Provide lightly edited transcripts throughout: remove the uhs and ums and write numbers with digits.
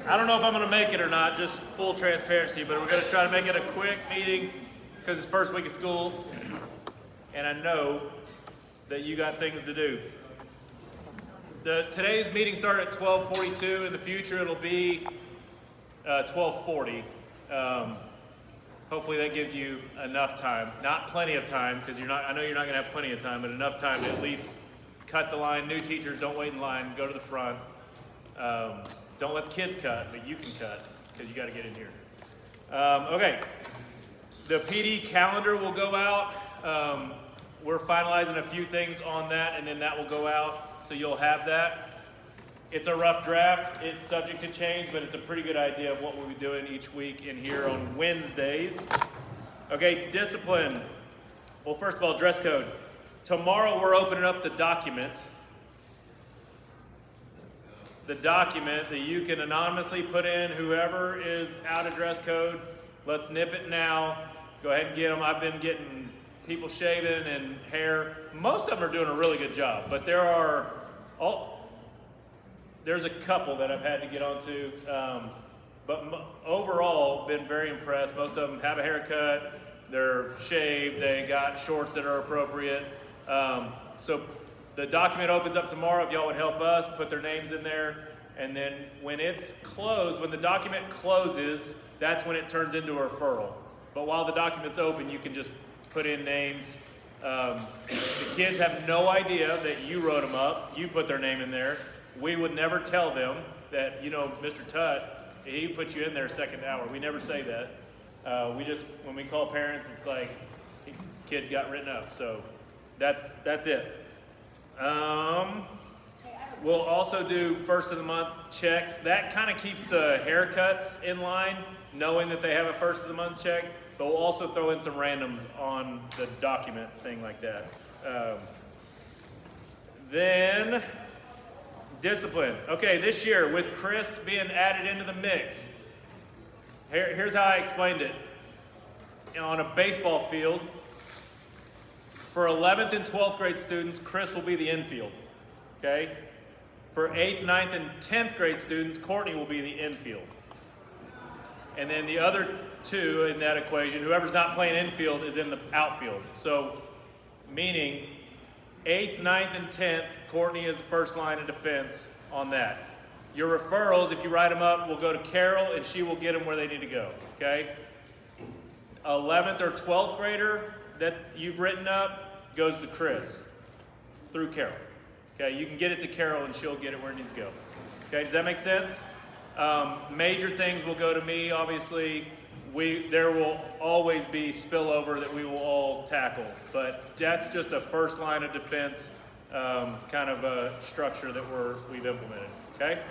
I don't know if I'm going to make it or not, just full transparency, but we're going to try to make it a quick meeting because it's first week of school, and I know that you got things to do. Today's meeting started at 12:42. In the future, it'll be 12:40. Hopefully that gives you enough time, not plenty of time, because I know you're not going to have plenty of time, but enough time to at least cut the line. New teachers, don't wait in line, go to the front. Don't let the kids cut, but you can cut, because you got to get in here. Okay, the PD calendar will go out. We're finalizing a few things on that, and then that will go out, so you'll have that. It's a rough draft. It's subject to change, but it's a pretty good idea of what we'll be doing each week in here on Wednesdays. Okay, discipline. Well, first of all, dress code. Tomorrow we're opening up the document. The document that you can anonymously put in whoever is out of dress code. Let's nip it now. Go ahead and get them. I've been getting people shaving and hair. Most of them are doing a really good job, but there's a couple that I've had to get onto, but overall, been very impressed. Most of them have a haircut, they're shaved, they got shorts that are appropriate. So the document opens up tomorrow. If y'all would help us, put their names in there, and then when it's closed, when the document closes, that's when it turns into a referral. But while the document's open, you can just put in names. The kids have no idea that you wrote them up, you put their name in there. We would never tell them that, Mr. Tutt, he put you in there second hour. We never say that. When we call parents, it's like, kid got written up. So that's it. We'll also do first of the month checks. That kind of keeps the haircuts in line, knowing that they have a first of the month check. But we'll also throw in some randoms on the document thing like that. Then discipline. Okay, this year with Chris being added into the mix, here's how I explained it. On a baseball field, for 11th and 12th grade students, Chris will be the infield. Okay? For 8th, 9th, and 10th grade students, Courtney will be the infield. And then the other two in that equation, whoever's not playing infield is in the outfield. So, meaning 8th, 9th, and 10th, Courtney is the first line of defense on that. Your referrals, if you write them up, will go to Carol, and she will get them where they need to go, okay? 11th or 12th grader that you've written up goes to Chris through Carol. Okay, you can get it to Carol, and she'll get it where it needs to go. Okay, does that make sense? Major things will go to me, obviously. There will always be spillover that we will all tackle, but that's just a first line of defense kind of a structure that we've implemented, okay?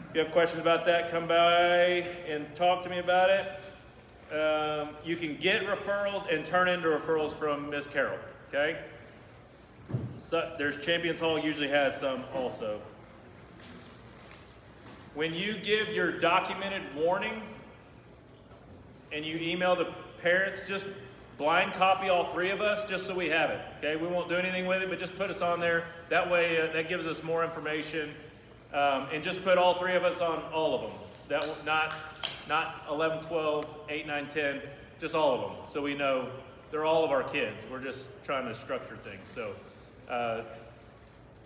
If you have questions about that, come by and talk to me about it. You can get referrals and turn into referrals from Ms. Carol, okay? So, there's Champions Hall usually has some also. When you give your documented warning, and you email the parents, just blind copy all three of us just so we have it, okay? We won't do anything with it, but just put us on there. That way, that gives us more information. And just put all three of us on all of them. Not 11, 12, 8, 9, 10, just all of them. So we know they're all of our kids. We're just trying to structure things. So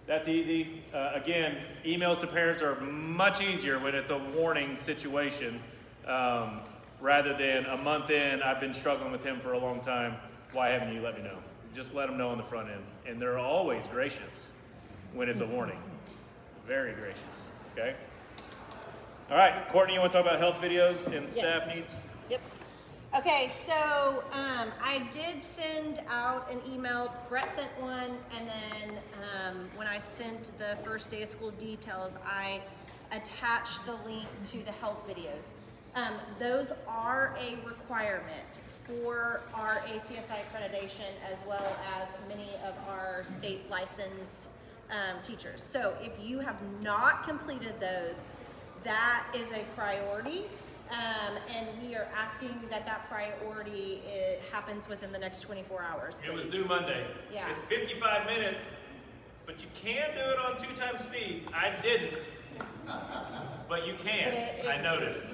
that's easy. Again, emails to parents are much easier when it's a warning situation. Rather than a month in, I've been struggling with him for a long time. Why haven't you let me know? Just let them know on the front end. And they're always gracious when it's a warning. Very gracious, okay? All right, Courtney, you want to talk about health videos and staff needs? Yep. Okay, so I did send out an email. Brett sent one, and then when I sent the first day of school details, I attached the link to the health videos. Those are a requirement for our ACSI accreditation as well as many of our state licensed teachers. So if you have not completed those, that is a priority. And we are asking that priority happens within the next 24 hours. Please. It was due Monday. Yeah. It's 55 minutes, but you can do it on 2 times speed. I didn't. But But you can. But I noticed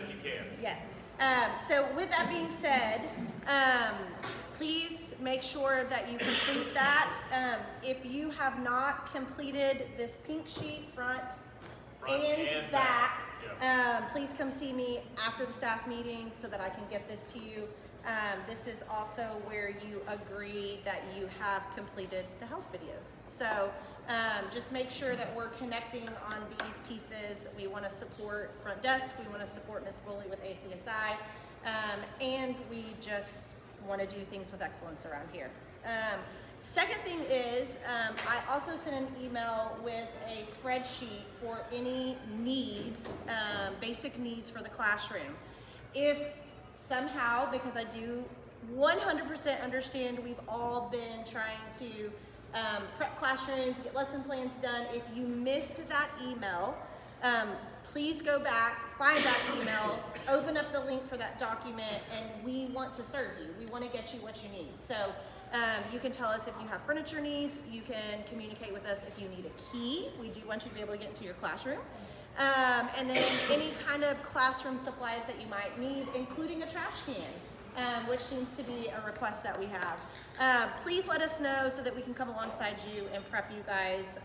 you can. Yes. So with that being said, please make sure that you complete that. If you have not completed this pink sheet, front and back, please come see me after the staff meeting so that I can get this to you. This is also where you agree that you have completed the health videos. So just make sure that we're connecting on these pieces. We want to support Front Desk. We want to support Ms. Foley with ACSI. And we just want to do things with excellence around here. Second thing is, I also sent an email with a spreadsheet for any needs, basic needs for the classroom. If somehow, because I do 100% understand we've all been trying to prep classrooms, get lesson plans done. If you missed that email, please go back, find that email, open up the link for that document, and we want to serve you. We want to get you what you need. So you can tell us if you have furniture needs. You can communicate with us if you need a key. We do want you to be able to get into your classroom. And then any kind of classroom supplies that you might need, including a trash can, which seems to be a request that we have. Please let us know so that we can come alongside you and prep you guys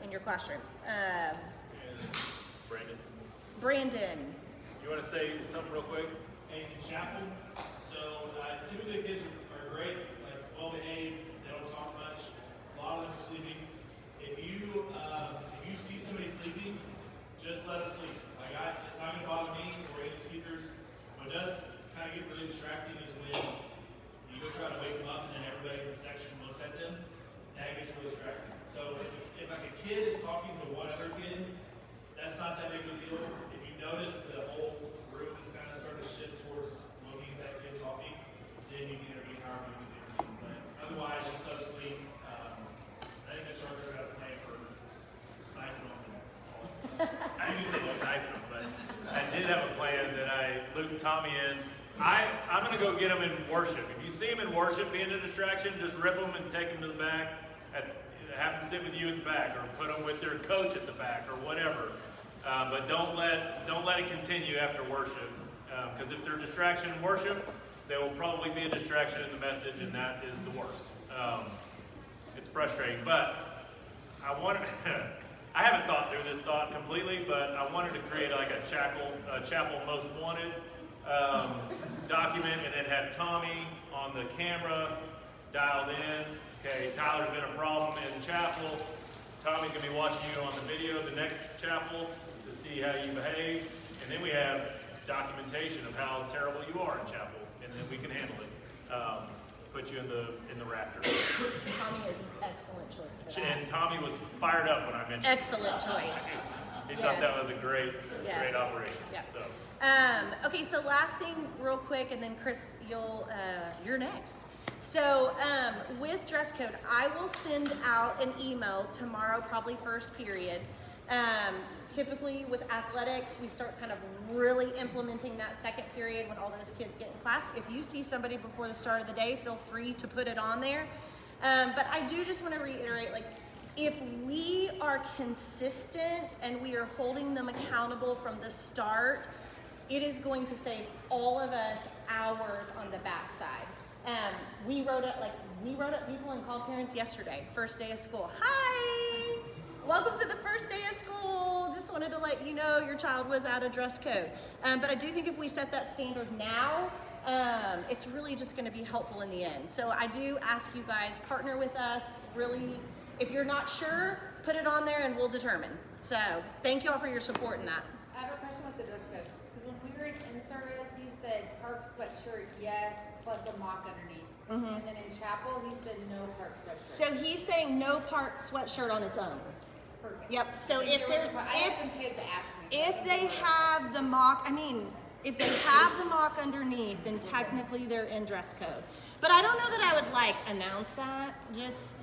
in your classrooms. Brandon. You want to say something real quick? In chapel, so typically the kids are great, like well behaved, they don't talk much, a lot of them are sleeping. If you see somebody sleeping, just let them sleep. Like it's not gonna bother me or any speakers. What does kind of get really distracting is when you go try to wake them up and then everybody in the section looks at them. That gets really distracting. So if like a kid is talking to one other kid, that's not that big of a deal. If you notice the whole room is kind of starting to shift towards looking at that kid talking, then you can intervene however you can do. But otherwise, just let them sleep. I think Mr. Arthur got a plan for sniping them and all that stuff. I didn't say snipe them, but I did have a plan that I looped Tommy in. I'm going to go get him in worship. If you see him in worship being a distraction, just rip him and take him to the back. Have them sit with you at the back, or put them with their coach at the back, or whatever. But don't let it continue after worship, because if they're a distraction in worship, they will probably be a distraction in the message, and that is the worst. It's frustrating, but I haven't thought through this thought completely, but I wanted to create like a chapel most wanted document, and then have Tommy on the camera dialed in. Okay, Tyler's been a problem in chapel. Tommy can be watching you on the video the next chapel to see how you behave. And then we have documentation of how terrible you are in chapel, and then we can handle it. Put you in the rafters. Tommy is an excellent choice for that. And Tommy was fired up when I mentioned it. Excellent choice. He thought that was a great operation. Yeah. So. Okay, so last thing real quick, and then Chris, you're next. So with dress code, I will send out an email tomorrow, probably first period. Typically with athletics, we start kind of really implementing that second period when all those kids get in class. If you see somebody before the start of the day, feel free to put it on there. But I do just want to reiterate, like, if we are consistent and we are holding them accountable from the start, it is going to save all of us hours on the backside. We wrote up people and called parents yesterday, first day of school. Hi, welcome to the first day of school. Just wanted to let you know your child was out of dress code. But I do think if we set that standard now, it's really just gonna be helpful in the end. So I do ask you guys, partner with us, really, if you're not sure, put it on there and we'll determine. So thank you all for your support in that. I have a question with the dress code. Because when we were in service, you said park sweatshirt, yes, plus a mock underneath. And then in chapel, he said no park sweatshirt. So he's saying no part sweatshirt on its own. Perfect. Yep, so if there there's, was I had some kids ask me. if they have the mock, if they have the mock underneath, then technically they're in dress code. But I don't know that I would like announce that, just,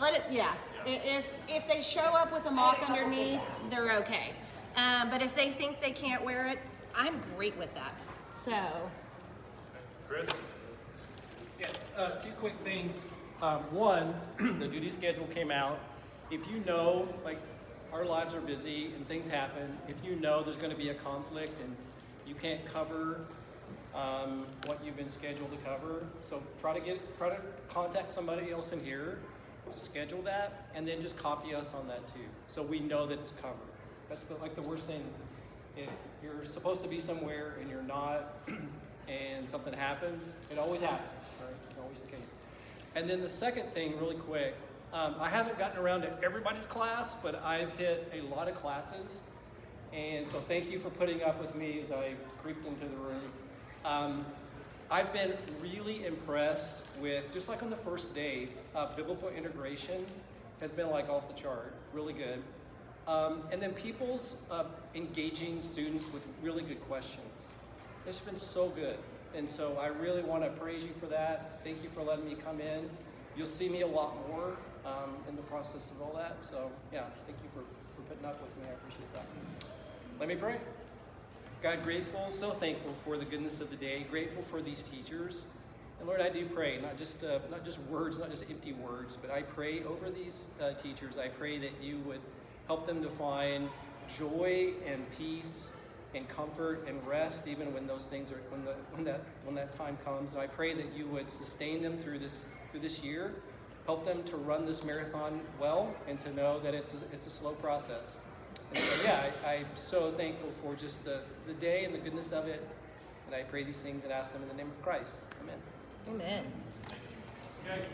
let it, yeah. If they show up with a mock underneath, they're okay. But if they think they can't wear it, I'm great with that, so. Chris? Yeah, two quick things. One, the duty schedule came out. If you know, like, our lives are busy and things happen. If you know there's going to be a conflict and you can't cover what you've been scheduled to cover, so try to contact somebody else in here to schedule that, and then just copy us on that too, so we know that it's covered. That's the worst thing. If you're supposed to be somewhere and you're not, and something happens, it always happens, right? It's always the case. And then the second thing, really quick, I haven't gotten around to everybody's class, but I've hit a lot of classes, and so thank you for putting up with me as I creeped into the room. I've been really impressed with, just like on the first day, biblical integration has been like off the chart, really good. And then people's engaging students with really good questions. It's been so good. And so I really want to praise you for that. Thank you for letting me come in. You'll see me a lot more in the process of all that. So yeah, thank you for putting up with me. I appreciate that. Let me pray. God, grateful, so thankful for the goodness of the day, grateful for these teachers. And Lord, I do pray, not just words, not just empty words, but I pray over these teachers. I pray that you would help them to find joy and peace and comfort and rest, even when those things are, when that time comes. And I pray that you would sustain them through this year, help them to run this marathon well, and to know that it's a slow process. And so, yeah, I'm so thankful for just the day and the goodness of it. And I pray these things and ask them in the name of Christ. Amen. Amen. Okay.